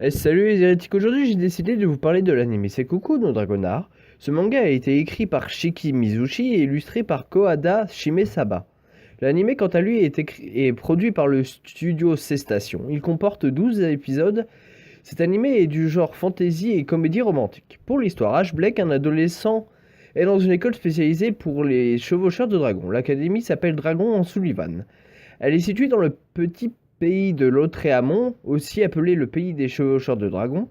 Salut les hérétiques, aujourd'hui j'ai décidé de vous parler de l'anime Sekkoku no Dragonard. Ce manga a été écrit par Shiki Mizushi et illustré par Kohada Shimesaba. L'anime quant à lui est produit par le studio C-Station. Il comporte 12 épisodes. Cet anime est du genre fantasy et comédie romantique. Pour l'histoire, Ash Blake, un adolescent, est dans une école spécialisée pour les chevaucheurs de dragons. L'académie s'appelle Dragon en Sullivan. Elle est située dans le petit pays de Lautréamont, aussi appelé le pays des chevaucheurs de dragons.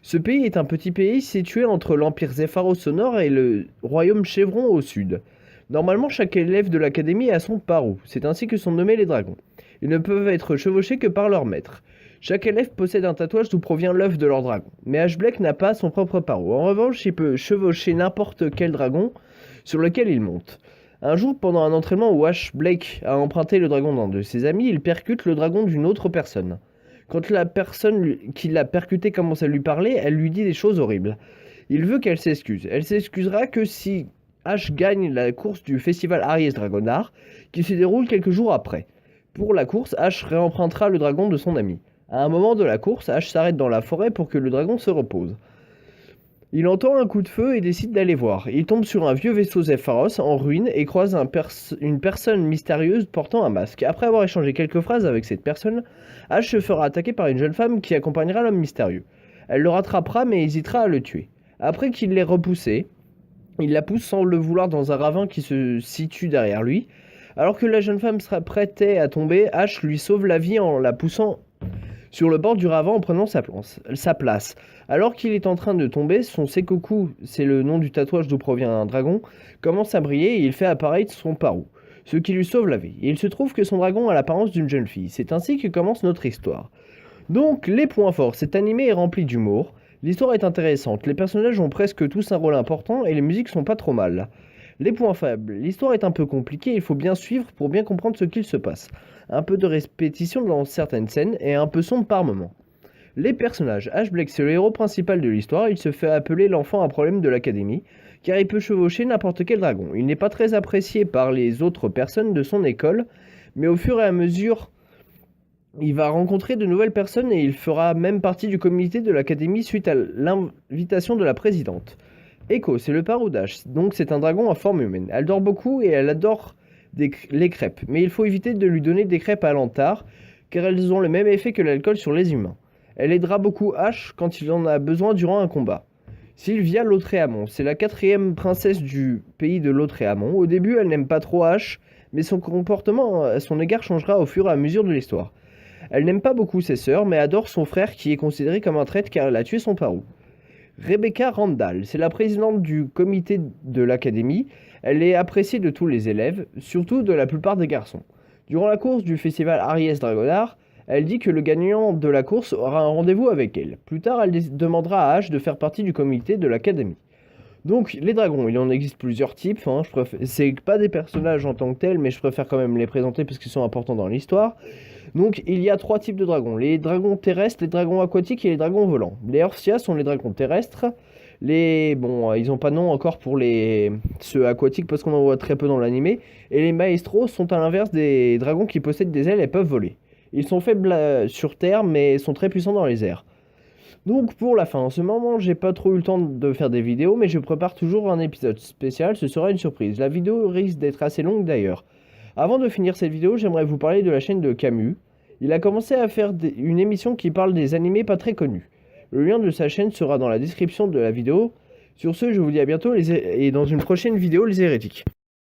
Ce pays est un petit pays situé entre l'Empire Zepharos au nord et le royaume Chevron au sud. Normalement, chaque élève de l'académie a son parou, c'est ainsi que sont nommés les dragons. Ils ne peuvent être chevauchés que par leur maître. Chaque élève possède un tatouage d'où provient l'œuf de leur dragon, mais Ash Blake n'a pas son propre parou. En revanche, il peut chevaucher n'importe quel dragon sur lequel il monte. Un jour, pendant un entraînement où Ash Blake a emprunté le dragon d'un de ses amis, il percute le dragon d'une autre personne. Quand la personne qui l'a percuté commence à lui parler, elle lui dit des choses horribles. Il veut qu'elle s'excuse. Elle s'excusera que si Ash gagne la course du festival Aries Dragonard, qui se déroule quelques jours après. Pour la course, Ash réempruntera le dragon de son ami. À un moment de la course, Ash s'arrête dans la forêt pour que le dragon se repose. Il entend un coup de feu et décide d'aller voir. Il tombe sur un vieux vaisseau Zepharos en ruine et croise une personne mystérieuse portant un masque. Après avoir échangé quelques phrases avec cette personne, Ash se fera attaquer par une jeune femme qui accompagnera l'homme mystérieux. Elle le rattrapera mais hésitera à le tuer. Après qu'il l'ait repoussée, il la pousse sans le vouloir dans un ravin qui se situe derrière lui. Alors que la jeune femme sera prête à tomber, Ash lui sauve la vie en la poussant sur le bord du ravin en prenant sa place. Alors qu'il est en train de tomber, son Sekkoku, c'est le nom du tatouage d'où provient un dragon, commence à briller et il fait apparaître son parou, ce qui lui sauve la vie. Et il se trouve que son dragon a l'apparence d'une jeune fille. C'est ainsi que commence notre histoire. Donc, les points forts, cet animé est rempli d'humour, l'histoire est intéressante, les personnages ont presque tous un rôle important et les musiques sont pas trop mal. Les points faibles, l'histoire est un peu compliquée, il faut bien suivre pour bien comprendre ce qu'il se passe. Un peu de répétition dans certaines scènes et un peu sombre par moments. Les personnages, Ash Blake c'est le héros principal de l'histoire, il se fait appeler l'enfant à problème de l'académie, car il peut chevaucher n'importe quel dragon. Il n'est pas très apprécié par les autres personnes de son école, mais au fur et à mesure, il va rencontrer de nouvelles personnes et il fera même partie du comité de l'académie suite à l'invitation de la présidente. Echo, c'est le parou d'Ash, donc c'est un dragon en forme humaine. Elle dort beaucoup et elle adore les crêpes, mais il faut éviter de lui donner des crêpes à l'antard, car elles ont le même effet que l'alcool sur les humains. Elle aidera beaucoup Ash quand il en a besoin durant un combat. Sylvia Lautréamont, c'est la 4e princesse du pays de Lautréamont. Au début, elle n'aime pas trop Ash, mais son comportement à son égard changera au fur et à mesure de l'histoire. Elle n'aime pas beaucoup ses sœurs, mais adore son frère qui est considéré comme un traître car elle a tué son parou. Rebecca Randall, c'est la présidente du comité de l'académie. Elle est appréciée de tous les élèves, surtout de la plupart des garçons. Durant la course du festival Aries Dragonard, elle dit que le gagnant de la course aura un rendez-vous avec elle. Plus tard, elle demandera à Ash de faire partie du comité de l'académie. Donc, les dragons, il en existe plusieurs types. C'est pas des personnages en tant que tels, mais je préfère quand même les présenter parce qu'ils sont importants dans l'histoire. Donc, il y a 3 types de dragons. Les dragons terrestres, les dragons aquatiques et les dragons volants. Les Orsia sont les dragons terrestres. Ils n'ont pas de nom encore pour ceux aquatiques parce qu'on en voit très peu dans l'animé. Et les Maestros sont à l'inverse des dragons qui possèdent des ailes et peuvent voler. Ils sont faibles sur terre, mais sont très puissants dans les airs. Donc pour la fin, en ce moment, j'ai pas trop eu le temps de faire des vidéos, mais je prépare toujours un épisode spécial, ce sera une surprise. La vidéo risque d'être assez longue d'ailleurs. Avant de finir cette vidéo, j'aimerais vous parler de la chaîne de Camus. Il a commencé à faire une émission qui parle des animés pas très connus. Le lien de sa chaîne sera dans la description de la vidéo. Sur ce, je vous dis à bientôt et dans une prochaine vidéo, les hérétiques.